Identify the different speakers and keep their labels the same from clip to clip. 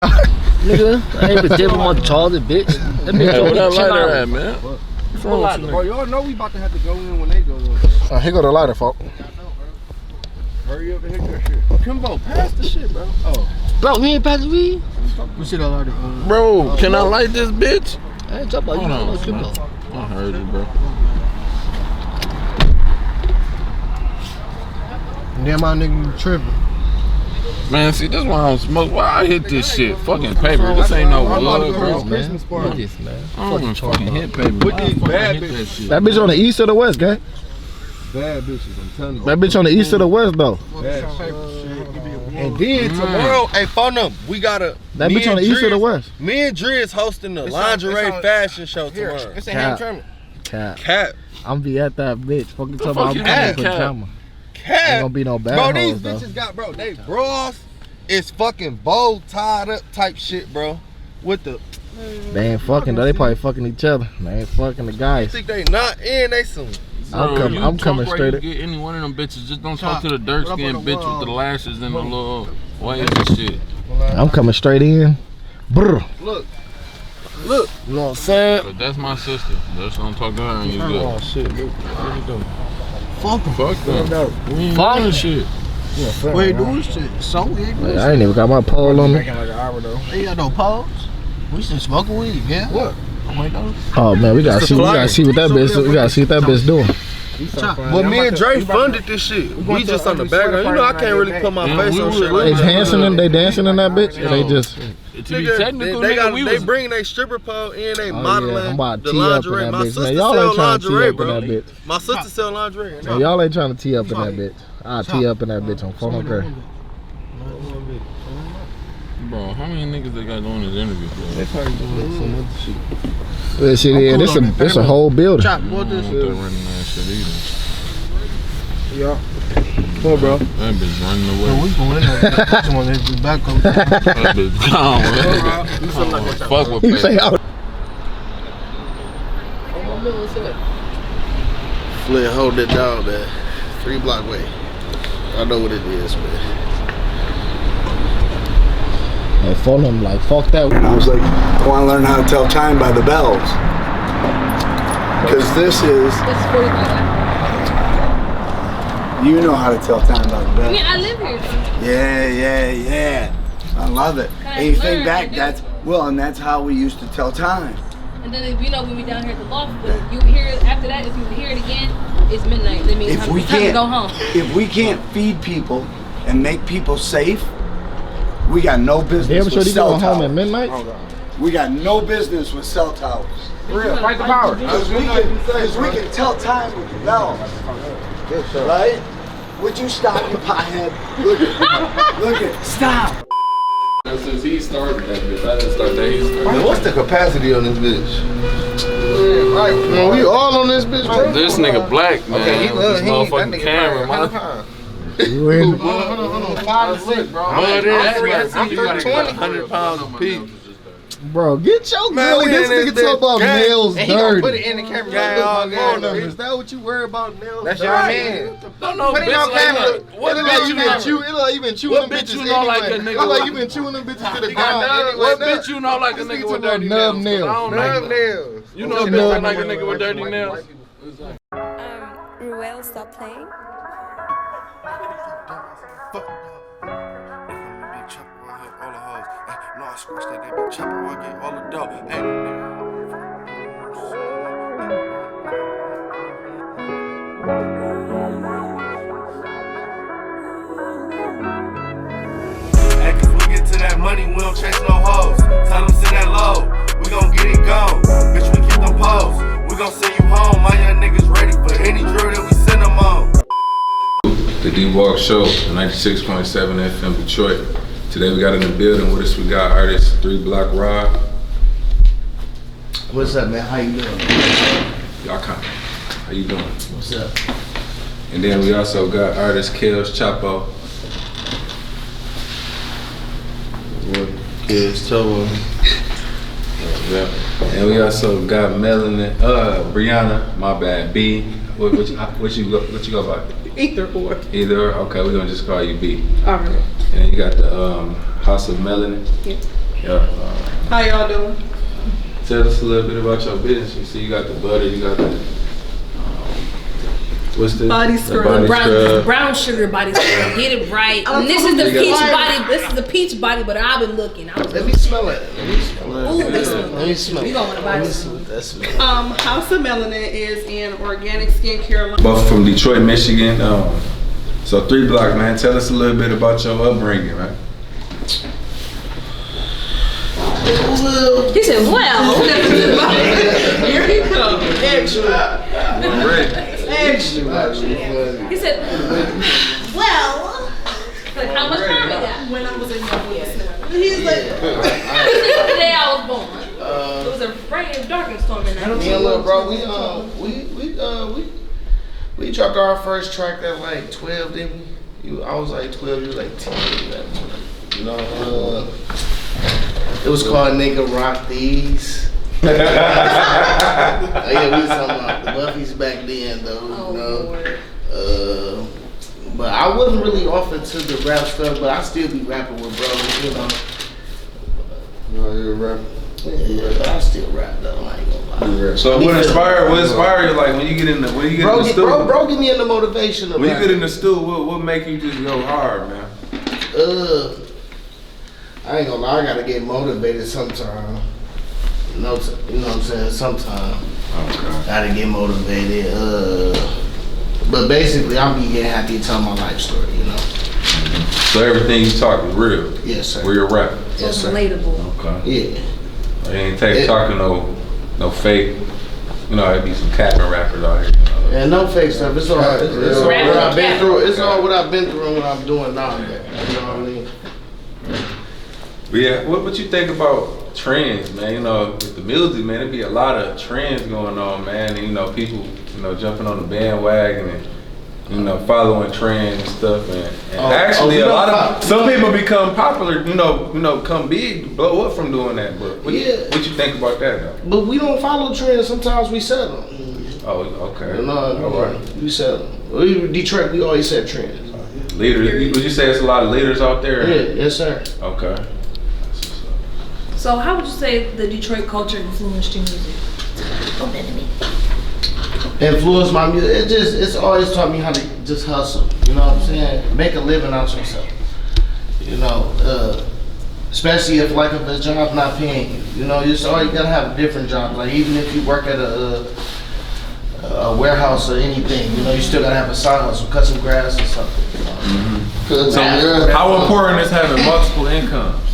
Speaker 1: Nigga, I ain't been dipping my Charlie, bitch. That bitch
Speaker 2: Hey, where that lighter at, man?
Speaker 3: Bro, y'all know we about to have to go in when they go in.
Speaker 4: Here go the lighter, folk.
Speaker 3: Hurry up and hit that shit. Kimbo, pass the shit, bro. Oh.
Speaker 1: Bro, we ain't passing weed?
Speaker 3: We should have lighter.
Speaker 2: Bro, can I light this bitch?
Speaker 1: Hey, Chapo, you know what's Kimbo.
Speaker 2: I heard you, bro.
Speaker 3: Damn, my nigga tripping.
Speaker 2: Man, see, this why I don't smoke. Why I hit this shit? Fucking paper. This ain't no wood, bro.
Speaker 3: Christmas party.
Speaker 2: I don't even fucking hit paper.
Speaker 3: With these bad bitches.
Speaker 4: That bitch on the east or the west, gang?
Speaker 3: Bad bitches, I'm telling you.
Speaker 4: That bitch on the east or the west, though?
Speaker 3: And then tomorrow, hey, phone them. We gotta.
Speaker 4: That bitch on the east or the west?
Speaker 3: Me and Dre is hosting the lingerie fashion show tomorrow.
Speaker 5: It's a ham tournament.
Speaker 3: Cap.
Speaker 4: I'm be at that bitch. Fucking talking about I'm
Speaker 3: Cap.
Speaker 4: coming for drama.
Speaker 3: Cap.
Speaker 4: Ain't gonna be no bad
Speaker 3: bro,
Speaker 4: hoes,
Speaker 3: these
Speaker 4: though.
Speaker 3: bitches got, bro, they bras is fucking bow tied up type shit, bro. With the.
Speaker 4: They ain't fucking though. They probably fucking each other. They ain't fucking the
Speaker 3: I
Speaker 4: guys.
Speaker 3: think they not in, they soon.
Speaker 4: I'm coming straight up.
Speaker 2: Get any one of them bitches. Just don't talk to the dark skinned bitch with the lashes and the little waves and shit.
Speaker 4: I'm coming straight in. Brr.
Speaker 3: Look.
Speaker 4: You know what I'm saying?
Speaker 2: But that's my sister. That's what I'm talking to her and you good.
Speaker 3: Oh shit, dude.
Speaker 2: Fuck them. We ain't doing shit.
Speaker 3: We ain't doing shit. So we ain't doing shit.
Speaker 4: I ain't even got my pole on me.
Speaker 3: Ain't got no poles. We should smoke weed, yeah. What?
Speaker 4: Oh man, we gotta see what that bitch. We gotta see what that bitch doing.
Speaker 3: Well, me and Dre funded this shit. We just on the background. You know, I can't really put my face on shit like
Speaker 4: They
Speaker 3: that.
Speaker 4: dancing in that bitch. Or they just.
Speaker 2: To be technical,
Speaker 3: they bring their stripper pole in, they modeling
Speaker 4: I'm about to
Speaker 3: the
Speaker 4: tee up in
Speaker 3: lingerie.
Speaker 4: that
Speaker 3: My
Speaker 4: bitch.
Speaker 3: sister
Speaker 4: Man, y'all
Speaker 3: sell
Speaker 4: ain't trying to tee
Speaker 3: lingerie,
Speaker 4: up in
Speaker 3: bro.
Speaker 4: that bitch.
Speaker 3: My sister sell lingerie.
Speaker 4: Man, y'all ain't trying to tee up in that bitch. I'll tee up in that bitch on phone okay.
Speaker 2: Bro, how many niggas they got doing this interview for?
Speaker 3: They probably doing some other shit.
Speaker 4: This shit is, it's a whole building.
Speaker 3: Chop, what this
Speaker 2: They're running that shit either.
Speaker 3: Yeah. Come on, bro.
Speaker 2: That bitch running away.
Speaker 3: We going in there. Someone hit the back over.
Speaker 2: That bitch gone, man. Fuck with
Speaker 4: You say,
Speaker 2: paper.
Speaker 3: Flint, hold it down, man. 3-block way. I know what it is, man.
Speaker 4: And phone them like, fuck that.
Speaker 6: And I was like, I want to learn how to tell time by the bells. Because this is, you know how to tell time by the bells.
Speaker 7: I mean, I live here.
Speaker 6: Yeah. I love it. And you think back, that's how we used to tell time.
Speaker 7: And then, you know, when we down here at the loft, you hear it after that, if you hear it again, it's midnight. That means time to go home.
Speaker 6: If we can't feed people and make people safe, we got no business with cell towers.
Speaker 4: Home at midnight?
Speaker 6: We got no business with cell towers.
Speaker 5: Real, fight the power.
Speaker 6: Because we can tell time with the bells. Right? Would you stop, you pothead? Look at, stop.
Speaker 2: Since he started that bitch, I didn't start that. He started.
Speaker 3: Man, what's the capacity on this bitch? Right. Man, we all on this bitch, bro.
Speaker 2: This nigga black, man.
Speaker 5: Okay, he
Speaker 2: this motherfucking camera, man.
Speaker 4: You in?
Speaker 3: Hold on. 5 to 6, bro.
Speaker 5: I'm
Speaker 3: 100 pounds a piece.
Speaker 4: Bro, get your
Speaker 3: Man,
Speaker 4: girl.
Speaker 3: we
Speaker 4: This
Speaker 3: in
Speaker 4: nigga
Speaker 3: this
Speaker 4: talk about
Speaker 3: gang.
Speaker 4: nails
Speaker 5: And he gonna put
Speaker 4: dirty.
Speaker 5: it in the camera.
Speaker 3: Gang
Speaker 5: Look,
Speaker 3: all
Speaker 5: look,
Speaker 3: gang.
Speaker 5: look,
Speaker 3: Is that what you worry about, nails?
Speaker 5: That's your man.
Speaker 2: Don't know,
Speaker 5: Put it
Speaker 2: bitch,
Speaker 5: on camera.
Speaker 2: like, what bitch you know?
Speaker 4: It look like you been chewing
Speaker 2: What
Speaker 4: them
Speaker 2: bitch
Speaker 4: bitches
Speaker 2: you know like a
Speaker 4: anyway.
Speaker 2: nigga
Speaker 4: Look like
Speaker 2: with-
Speaker 4: you been chewing them bitches to the
Speaker 2: What
Speaker 4: ground anyway.
Speaker 2: bitch you know like a nigga with dirty
Speaker 4: nub
Speaker 2: nails?
Speaker 4: nails.
Speaker 2: I don't like
Speaker 3: nails.
Speaker 2: You know a bitch like a nigga with dirty nails?
Speaker 8: Ruel, stop playing.
Speaker 9: No, I scratched that big Chapo, I get all the dough. Hey, cause we get to that money, we don't chase no hoes. Tell them send that low, we gon' get it gone. Bitch, we keep them posts, we gon' send you home. My young niggas ready for any drill that we send them on.
Speaker 10: The D-Walk Show, 96.7 FM Detroit. Today we got in the building with us, we got artist 3Block Rob.
Speaker 6: What's up, man? How you doing?
Speaker 10: Y'all come. How you doing?
Speaker 6: What's up?
Speaker 10: And then we also got artist Kellz, Chapo.
Speaker 3: Yes, Chapo.
Speaker 10: Yeah. And we also got Melanin, Brianna, my bad, B. What you go by?
Speaker 7: Either or.
Speaker 10: Either, okay, we're gonna just call you B.
Speaker 7: Alright.
Speaker 10: And then you got the House of Melanin.
Speaker 7: Yeah.
Speaker 10: Yeah.
Speaker 8: How y'all doing?
Speaker 10: Tell us a little bit about your business. You see, you got the butter, you got the what's the
Speaker 8: Body
Speaker 10: the
Speaker 8: scrub.
Speaker 10: body scrub.
Speaker 7: Brown sugar body scrub. Get it right. And this is the peach body. This is the peach body, but I've been looking.
Speaker 1: Let me smell it. Let me smell it.
Speaker 7: Ooh, they smell
Speaker 1: Let me smell it.
Speaker 7: You gonna wanna buy
Speaker 1: Let me
Speaker 7: this.
Speaker 1: see what that smells.
Speaker 8: House of Melanin is an organic skincare line.
Speaker 10: Both from Detroit, Michigan. So 3Block, man. Tell us a little bit about your upbringing, man.
Speaker 7: He said, well.
Speaker 8: Here he comes. Extra.
Speaker 7: He said, well. Like, how much time we got?
Speaker 8: When I was in your he's like,
Speaker 7: The day I was born. It was a rain and dark and storm in
Speaker 1: Me and
Speaker 7: that.
Speaker 1: little bro, we dropped our first track at like 12, didn't we? I was like 12, you was like 10, 11, 12. You know, it was called Nigga Rock These. Yeah, we was talking about the Buffies back then, though.
Speaker 7: Oh,
Speaker 1: you know.
Speaker 7: Lord.
Speaker 1: But I wasn't really off into the rap stuff, but I still be rapping with bros, you know.
Speaker 3: You're a rapper.
Speaker 1: Yeah, but I still rap though. I ain't gonna lie.
Speaker 10: So what inspire you like when you get in the in the studio?
Speaker 1: Bro, give me in the motivation.
Speaker 10: When you get in the studio, what make you just go hard, man?
Speaker 1: I ain't gonna lie, I gotta get motivated sometime. You know what I'm saying? Sometime.
Speaker 10: Okay.
Speaker 1: Gotta get motivated. But basically, I'm getting happy to tell my life story, you know?
Speaker 10: So everything you talk is real?
Speaker 1: Yes, sir.
Speaker 10: Real rap?
Speaker 7: So
Speaker 1: Yes,
Speaker 7: it's
Speaker 1: sir.
Speaker 7: relatable.
Speaker 10: Okay.
Speaker 1: Yeah.
Speaker 10: You ain't talking no fake, you know, it'd be some capping rappers out here. You know?
Speaker 1: And no fake stuff. It's all, it's all what
Speaker 7: Rapping
Speaker 1: I've been
Speaker 7: cap.
Speaker 1: through. It's all what I've been through and what I'm doing now. You know what I mean?
Speaker 10: But yeah, what you think about trends, man? You know, with the music, man, it'd be a lot of trends going on, man. And, you know, people, you know, jumping on the bandwagon and, you know, following trends and stuff. And actually, a lot of some people become popular, you know, become big, blow up from doing that. But what you think about that, though?
Speaker 1: But we don't follow trends. Sometimes we set them.
Speaker 10: Oh, okay.
Speaker 1: You know,
Speaker 10: all right.
Speaker 1: We set them. Detroit, we always set trends.
Speaker 10: Leaders, would you say it's a lot of leaders out there?
Speaker 1: Yeah, yes, sir.
Speaker 10: Okay.
Speaker 7: So how would you say the Detroit culture influenced your music? Don't that to me.
Speaker 1: Influenced my music. It's always taught me how to just hustle. You know what I'm saying? Make a living out yourself. You know, especially if a job not paying you. You know, you gotta have a different job. Like even if you work at a warehouse or anything, you know, you still gotta have a side hustle, cut some grass or something. You know?
Speaker 10: So how important is having multiple incomes?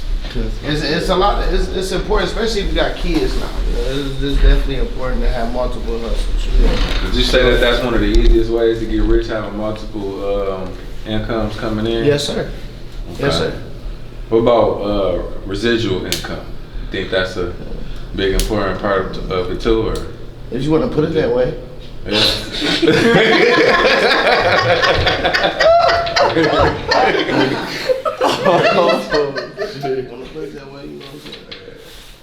Speaker 1: It's a lot. It's important, especially if you got kids now. You know, it's definitely important to have multiple hustles. Yeah.
Speaker 10: Did you say that that's one of the easiest ways to get rich, having multiple incomes coming in?
Speaker 1: Yes, sir.
Speaker 10: Okay.
Speaker 1: Yes, sir.
Speaker 10: What about residual income? You think that's a big important part of it too, or?
Speaker 1: If you want to put it that way.
Speaker 10: Yeah.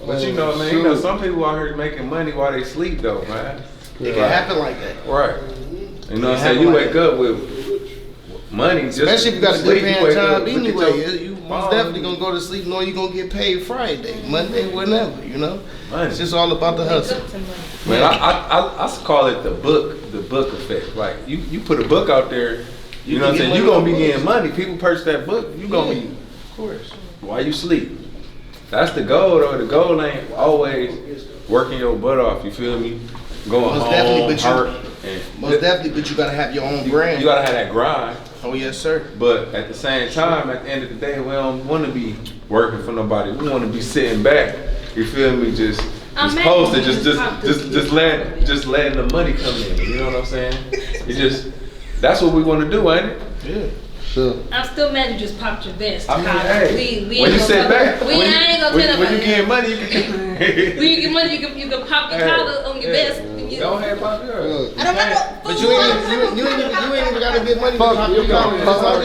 Speaker 10: But you know, man, you know, some people out here making money while they sleep, though, man.
Speaker 1: It can happen like that.
Speaker 10: Right. You know what I'm saying? You wake up with money,
Speaker 1: especially if you got a good paying job anyway. You most
Speaker 10: phone.
Speaker 1: definitely gonna go to sleep knowing you're gonna get paid Friday, Monday, whenever. You know, it's just all about the hustle.
Speaker 10: Man, I call it the book effect. Like you put a book out there, you know what I'm saying? You gonna be getting money. People purchase that book, you gonna be, of course. While you sleep. That's the goal, though. The goal ain't always working your butt off. You feel me? Going
Speaker 1: Most
Speaker 10: home,
Speaker 1: definitely,
Speaker 10: but
Speaker 1: you gotta have your own brand.
Speaker 10: You gotta have that grind.
Speaker 1: Oh yes, sir.
Speaker 10: But at the same time, at the end of the day, we don't want to be working for nobody. We want to be sitting back. You feel me? Just posted, just letting the money come in. You know what I'm saying? That's what we want to do, ain't it?
Speaker 1: Yeah. Sure.
Speaker 7: I'm still mad you just popped your vest.
Speaker 10: I mean,
Speaker 7: Kyle.
Speaker 10: hey,
Speaker 7: we
Speaker 10: when you sit back,
Speaker 7: I ain't gonna tell
Speaker 10: when you get money, you can.
Speaker 7: When you get money, you can pop your collar on your vest.
Speaker 10: Go ahead, pop yours.
Speaker 7: I don't know.
Speaker 1: But you ain't even gotta get money to pop your collar. As long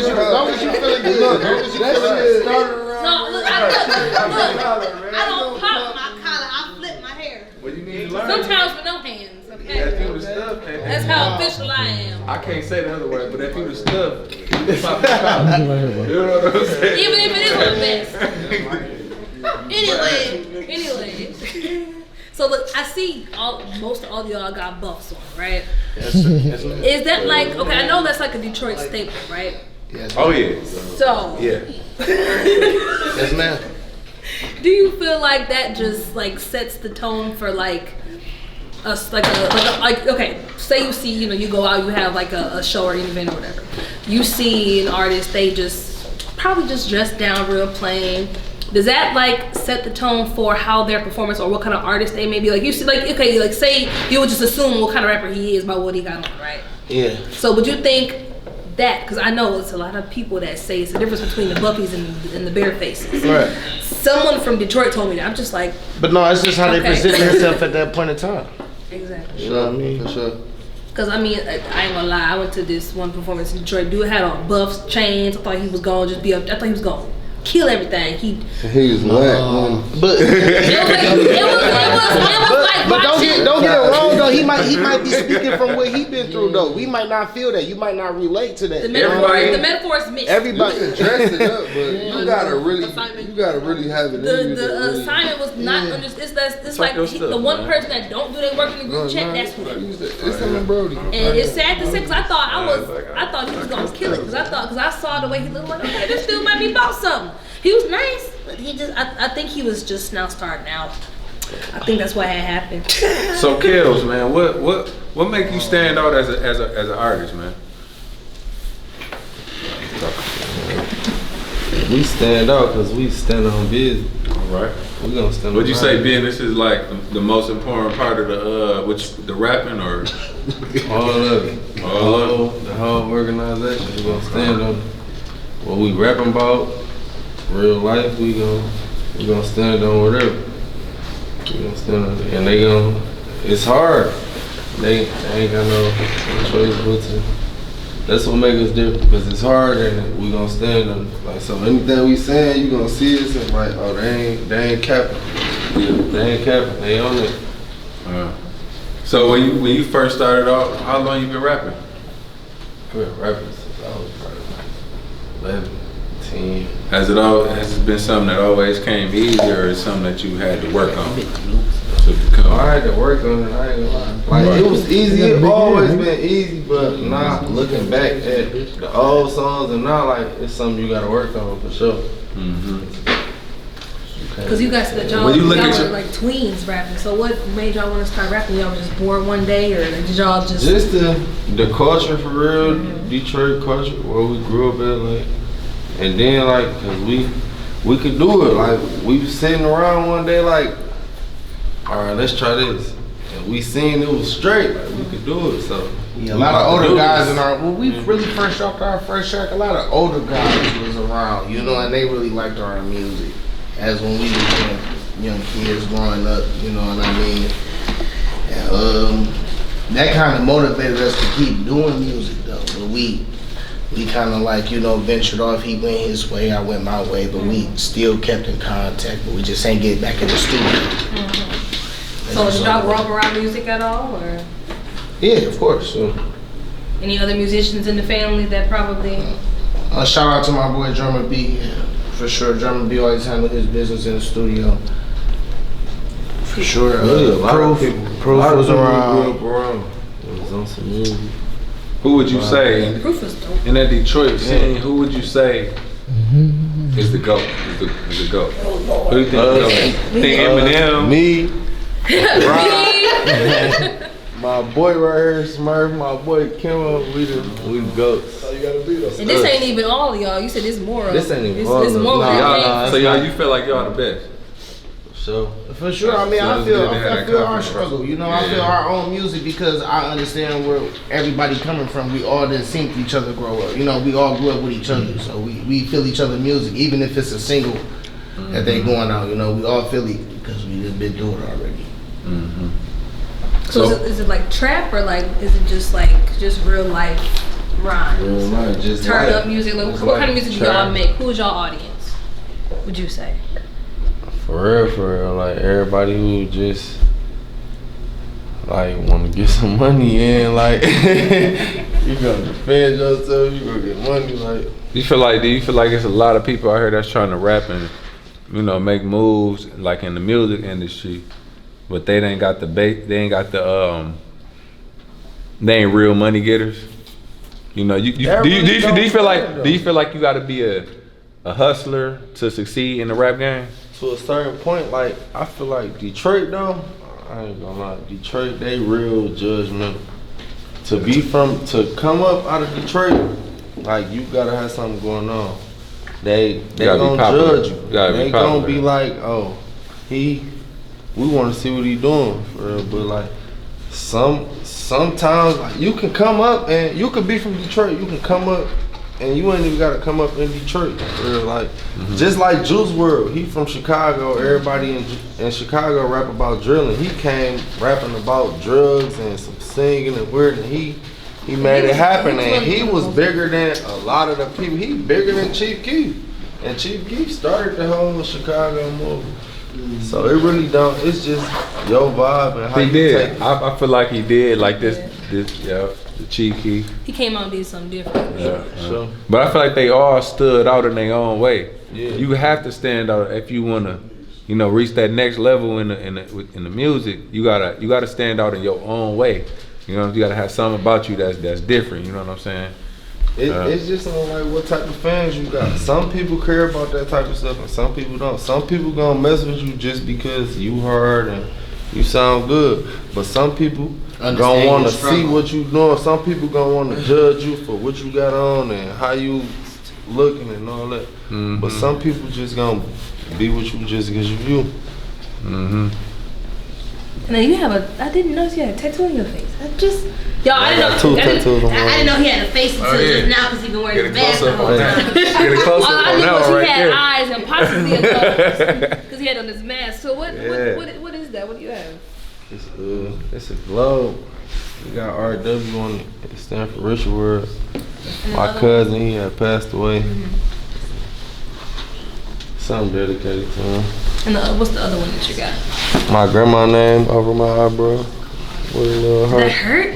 Speaker 1: as you feeling good. As long as you feeling good.
Speaker 7: No, look, I don't pop my collar. I flip my hair.
Speaker 10: Well, you need to learn.
Speaker 7: Sometimes with no hands. Okay. That's how official I am.
Speaker 10: I can't say the other way, but if you the stuff, you can pop your collar. You know what I'm saying?
Speaker 7: Even if it is my vest. Anyway. So look, I see most of all y'all got buffs on, right?
Speaker 1: Yes, ma'am.
Speaker 7: Is that like, okay, I know that's like a Detroit staple, right?
Speaker 1: Yes,
Speaker 10: Oh yeah.
Speaker 7: So
Speaker 10: Yeah.
Speaker 1: yes, ma'am.
Speaker 7: do you feel like that just like sets the tone for like us, like okay, say you see, you go out, you have like a show or an event or whatever. You see an artist, they just probably just dress down real plain. Does that like set the tone for how their performance or what kind of artist they may be? Like you see, like okay, like say you would just assume what kind of rapper he is by what he got on, right?
Speaker 1: Yeah.
Speaker 7: So would you think that, because I know it's a lot of people that say it's the difference between the Buffies and the Bare Faces.
Speaker 1: Right.
Speaker 7: Someone from Detroit told me that. I'm just like,
Speaker 1: But no, it's just how they
Speaker 7: Okay.
Speaker 1: present themselves at that point in time.
Speaker 7: exactly.
Speaker 1: You know what I mean?
Speaker 3: For sure.
Speaker 7: Because I mean, I ain't gonna lie, I went to this one performance in Detroit. Dude had on buffs, chains. I thought he was gonna just be up. I thought he was gonna kill everything. He
Speaker 3: was whack.
Speaker 1: But
Speaker 7: it was like
Speaker 1: But
Speaker 7: watching.
Speaker 1: don't get it wrong though. He might be speaking from what he been through though. We might not feel that. You might not relate to that.
Speaker 7: The metaphor is mixed.
Speaker 1: Everybody
Speaker 3: Dress it up, but you gotta really have it.
Speaker 7: The assignment was not it's like the one person that don't do their work in the group chat. That's who.
Speaker 3: It's on Brody.
Speaker 7: And it's sad to say, because I thought he was gonna kill it, because I saw the way he looked. Like, okay, this dude might be about something. He was nice, but he just I think he was just now starting out. I think that's what had happened.
Speaker 10: So Kellz, man, what make you stand out as an artist, man?
Speaker 3: We stand out because we stand on business.
Speaker 10: All right.
Speaker 3: We gonna stand.
Speaker 10: Would you say business is like the most important part of the rapping, or
Speaker 3: all of it? The whole organization. We gonna stand on what we rapping about. Real life, we gonna stand on whatever. We gonna stand on it, and they gonna. It's hard. They ain't got no choice but to. That's what makes us different, because it's hard, and we gonna stand on it. Like, so anything we saying, you gonna see us and like, oh, they ain't capping. They ain't capping. They on it.
Speaker 10: So when you first started off, how long you been rapping?
Speaker 3: I've been rapping since I was probably like 11, 10.
Speaker 10: Has it been something that always came easy, or is something that you had to work on to become?
Speaker 3: I had to work on it, I ain't gonna lie. Like, it was easy, it always been easy, but now looking back at the old songs and now, like, it's something you gotta work on for sure.
Speaker 7: Because you guys, y'all were like tweens rapping. So what made y'all want to start rapping? Y'all were just bored one day, or did y'all just?
Speaker 3: Just the culture for real, Detroit culture, where we grew up at, like, and then like, cause we could do it. Like, we was sitting around one day, like, all right, let's try this, and we seen it was straight. Like, we could do it. So
Speaker 1: yeah, a lot of older guys in our when we really first dropped our first track, a lot of older guys was around, and they really liked our music. As when we were young kids growing up, you know what I mean? And, that kind of motivated us to keep doing music though. But we kind of like, ventured off. He went his way, I went my way, but we still kept in contact, but we just ain't get back in the studio.
Speaker 7: So did y'all grow up around music at all, or?
Speaker 1: Yeah, of course.
Speaker 7: Any other musicians in the family that probably?
Speaker 1: Shout out to my boy Drummer B. For sure, Drummer B always handled his business in the studio. For sure, Proof was around.
Speaker 3: It was on some music.
Speaker 10: Who would you say
Speaker 7: Proof was dope.
Speaker 10: in that Detroit scene? Who would you say is the GOAT? Is the GOAT? Who do you think? Think Eminem?
Speaker 3: Me. My boy right here, Smurf. My boy Kimmo. We the goats.
Speaker 7: And this ain't even all of y'all. You said it's more of.
Speaker 3: This ain't even all of
Speaker 7: it's more
Speaker 10: So you feel like y'all the best?
Speaker 1: For sure. I mean, I feel our struggle. I feel our own music, because I understand where everybody coming from. We all didn't see each other grow up. We all grew up with each other, so we feel each other's music, even if it's a single that they going out. We all feel it because we just been doing it already.
Speaker 7: So is it like trap, or like is it just real life rhymes?
Speaker 3: Real life, just
Speaker 7: turn up music. Like, what kind of music do y'all make? Who's y'all audience, would you say?
Speaker 3: For real, like everybody who just like want to get some money in, like you gonna defend yourself, you gonna get money, like.
Speaker 10: Do you feel like it's a lot of people out here that's trying to rap and you know, make moves like in the music industry, but they ain't got the they ain't real money getters. You know, do you feel like you got to be a hustler to succeed in the rap game?
Speaker 3: To a certain point, like I feel like Detroit though, I ain't gonna lie, Detroit they real judgmental. To come up out of Detroit, like you gotta have something going on. They gonna judge you. They gonna be like, oh, we want to see what he doing for real. But like sometimes like, you can come up and you could be from Detroit. You can come up and you ain't even gotta come up in Detroit for real. Like just like Juice WRLD, he from Chicago. Everybody in Chicago rap about drilling. He came rapping about drugs and some singing and weird, and he made it happen, and he was bigger than a lot of the people. He bigger than Chief Keef, and Chief Keef started the whole Chicago movement. So it really don't. It's just your vibe and how you take it.
Speaker 10: I feel like he did like this. The Chief Keef.
Speaker 7: He came out and did something different.
Speaker 10: Yeah, sure. But I feel like they all stood out in their own way. Yeah. You have to stand out if you wanna, you know, reach that next level in the music. You gotta stand out in your own way. You know, you gotta have something about you that's different. You know what I'm saying?
Speaker 3: It's just on like what type of fans you got. Some people care about that type of stuff, and some people don't. Some people gonna mess with you just because you hard and you sound good, but some people gonna want to see what you doing. Some people gonna want to judge you for what you got on and how you looking and all that. Mm-hmm. But some people just gonna be with you just because you. Mm-hmm.
Speaker 7: Now you have I didn't notice you had a tattoo on your face. I didn't know. I didn't know he had a face until just now because he been wearing the mask the whole time.
Speaker 10: Get a close up on that one right
Speaker 7: he had
Speaker 10: there.
Speaker 7: eyes and possibly a nose because he had on his mask. So what is that? What do you have?
Speaker 3: It's a globe. We got RW on it. It stands for Rich World. My cousin, he had passed away. Mm-hmm. Something dedicated to him.
Speaker 7: And what's the other one that you got?
Speaker 3: My grandma's name over my eyebrow. With a little hurt.
Speaker 7: That hurt?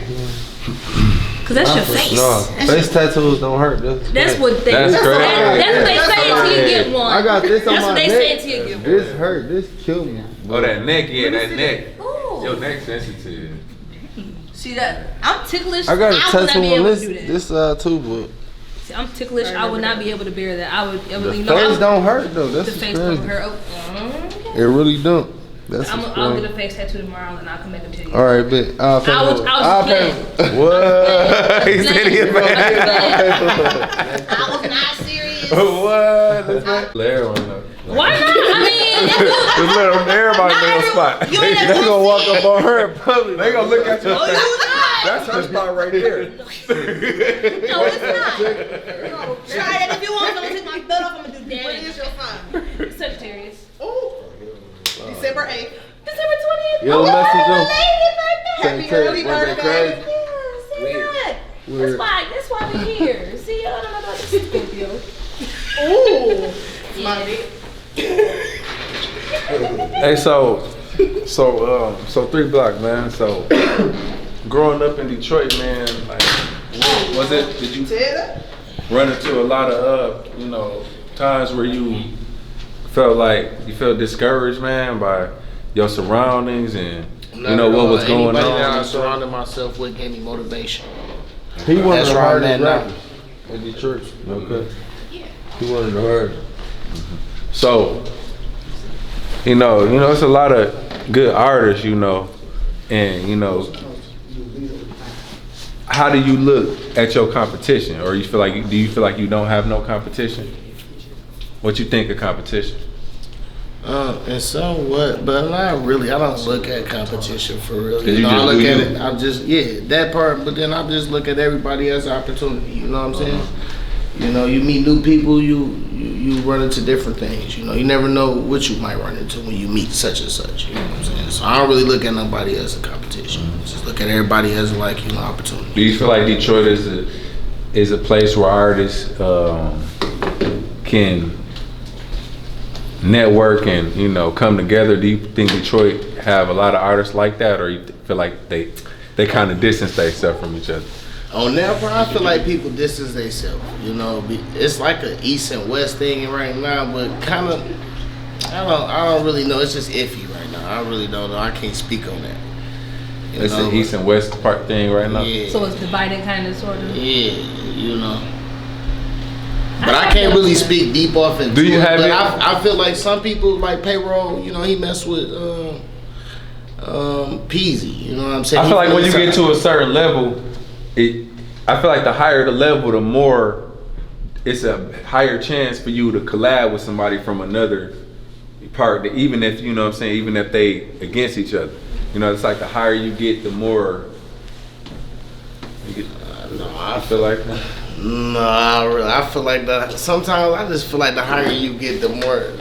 Speaker 7: Cause that's your face.
Speaker 3: No, face tattoos don't hurt.
Speaker 7: That's what they. That's what they say until you get one.
Speaker 3: I got this on my neck.
Speaker 7: That's what they say until you get one.
Speaker 3: This hurt. This killed me.
Speaker 10: Oh, that neck, yeah, that neck. Ooh. Your neck sensitive.
Speaker 7: See that? I'm ticklish.
Speaker 3: I got a tattoo on this too, but.
Speaker 7: See, I'm ticklish. I would not be able to bear that. I would.
Speaker 3: The face don't hurt though. That's
Speaker 7: the face
Speaker 3: crazy.
Speaker 7: don't hurt.
Speaker 3: It really don't. That's
Speaker 7: I'll get a face tattoo tomorrow and I'll come back and tell you.
Speaker 3: All right, bet. I'll pay.
Speaker 10: What? He said he paid.
Speaker 7: I was not serious.
Speaker 10: What? Larry went up.
Speaker 7: Why not? I mean,
Speaker 10: just let everybody know your spot.
Speaker 3: They gonna walk up on her in public.
Speaker 10: They gonna look at you. That's her spot right there.
Speaker 7: No, it's not. Try it. If you want someone to take my butt off, I'm gonna do damage.
Speaker 8: When is your son?
Speaker 7: Sagittarius.
Speaker 8: Oh. December 8th.
Speaker 7: December 20th.
Speaker 3: Yo, message them.
Speaker 8: Happy early birthday.
Speaker 7: That's why we're here. See, I don't know about the Scorpio.
Speaker 8: Ooh. Money.
Speaker 10: Hey, so 3Block, man. So growing up in Detroit, man, like, what was it? Did you run into a lot of times where you felt discouraged, man, by your surroundings and what was going on?
Speaker 1: That I surrounded myself with gave me motivation.
Speaker 3: He wanted to hard
Speaker 1: that now
Speaker 3: in Detroit. Okay. He wanted to hard.
Speaker 10: So, it's a lot of good artists, and how do you look at your competition, or do you feel like you don't have no competition? What you think of competition?
Speaker 1: And somewhat, but not really. I don't look at competition for real. I look at it. I'm just that part. But then I just look at everybody as an opportunity. You know what I'm saying? You meet new people. You run into different things. You never know what you might run into when you meet such and such. You know what I'm saying? So I don't really look at nobody as a competition. Just look at everybody as opportunity.
Speaker 10: Do you feel like Detroit is a place where artists can network and come together? Do you think Detroit have a lot of artists like that, or you feel like they kind of distance themselves from each other?
Speaker 1: On that part, I feel like people distance themselves. It's like an East and West thing right now, but kind of I don't really know. It's just iffy right now. I really don't know. I can't speak on that.
Speaker 10: It's the East and West part thing right now.
Speaker 1: Yeah.
Speaker 7: So it's divided kind of, sort of?
Speaker 1: Yeah, you know. But I can't really speak deep off into
Speaker 10: Do you
Speaker 1: it.
Speaker 10: have
Speaker 1: But
Speaker 10: it?
Speaker 1: I feel like some people, like Payroll, you know, he messed with Peasy. You know what I'm saying?
Speaker 10: I feel like when you get to a certain level, I feel like the higher the level, the more it's a higher chance for you to collab with somebody from another part, even if, you know what I'm saying, even if they against each other. You know, it's like the higher you get, the more you get.
Speaker 1: No,
Speaker 10: I feel like that.
Speaker 1: No, I feel like that. Sometimes I just feel like the higher you get, the more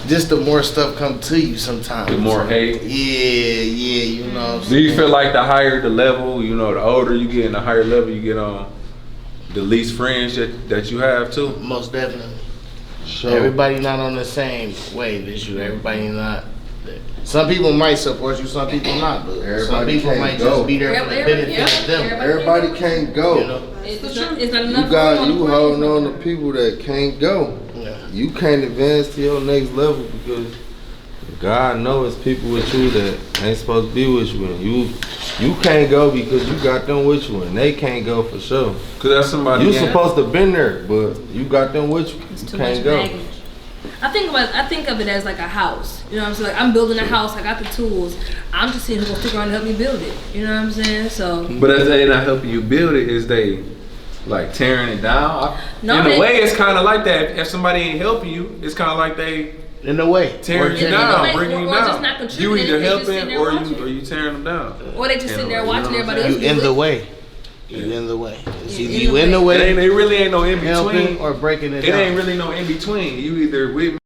Speaker 1: just the more stuff come to you. Sometimes
Speaker 10: The more hate.
Speaker 1: Yeah, you know. What I'm
Speaker 10: Do you
Speaker 1: saying?
Speaker 10: feel like the higher the level, you know, the older you get and the higher level you get on, the least friends that you have too?
Speaker 1: Most definitely.
Speaker 3: Sure.
Speaker 1: Everybody not on the same wave as you. Everybody not. Some people might support you, some people not. But some
Speaker 3: Everybody
Speaker 1: people
Speaker 3: can't
Speaker 1: might
Speaker 3: go.
Speaker 1: just be there for the benefit of them.
Speaker 3: Everybody can't go.
Speaker 1: You know?
Speaker 7: It's not enough.
Speaker 3: You holding on to people that can't go.
Speaker 1: Yeah.
Speaker 3: You can't advance to your next level because God knows people with you that ain't supposed to be with you, and you can't go because you got them with you, and they can't go for sure.
Speaker 10: Cause that's somebody.
Speaker 3: You supposed to been there, but you got them with you.
Speaker 7: It's
Speaker 3: You
Speaker 7: too
Speaker 3: can't
Speaker 7: much
Speaker 3: go.
Speaker 7: baggage. I think of it as like a house. You know what I'm saying? Like I'm building a house. I got the tools. I'm just seeing who's gonna stick around and help me build it. You know what I'm saying? So.
Speaker 10: But as they not helping you build it, is they like tearing it down?
Speaker 7: No,
Speaker 10: in a
Speaker 7: they-
Speaker 10: way, it's kind of like that. If somebody ain't helping you, it's kind of like they
Speaker 1: In a way.
Speaker 10: tearing you
Speaker 7: Or
Speaker 10: down,
Speaker 7: just
Speaker 10: bringing you
Speaker 7: not
Speaker 10: down. You
Speaker 7: contributing,
Speaker 10: either
Speaker 7: they just sitting
Speaker 10: helping
Speaker 7: there
Speaker 10: or
Speaker 7: watching.
Speaker 10: you tearing them down.
Speaker 7: Or they just sitting there watching everybody else.
Speaker 1: You in
Speaker 7: do
Speaker 1: the
Speaker 7: it.
Speaker 1: way. You in the way. It's
Speaker 7: Yeah,
Speaker 1: either you in the way,
Speaker 10: It really ain't no in
Speaker 1: helping
Speaker 10: between.
Speaker 1: or breaking it
Speaker 10: It
Speaker 1: down.
Speaker 10: ain't really no in between. You either with me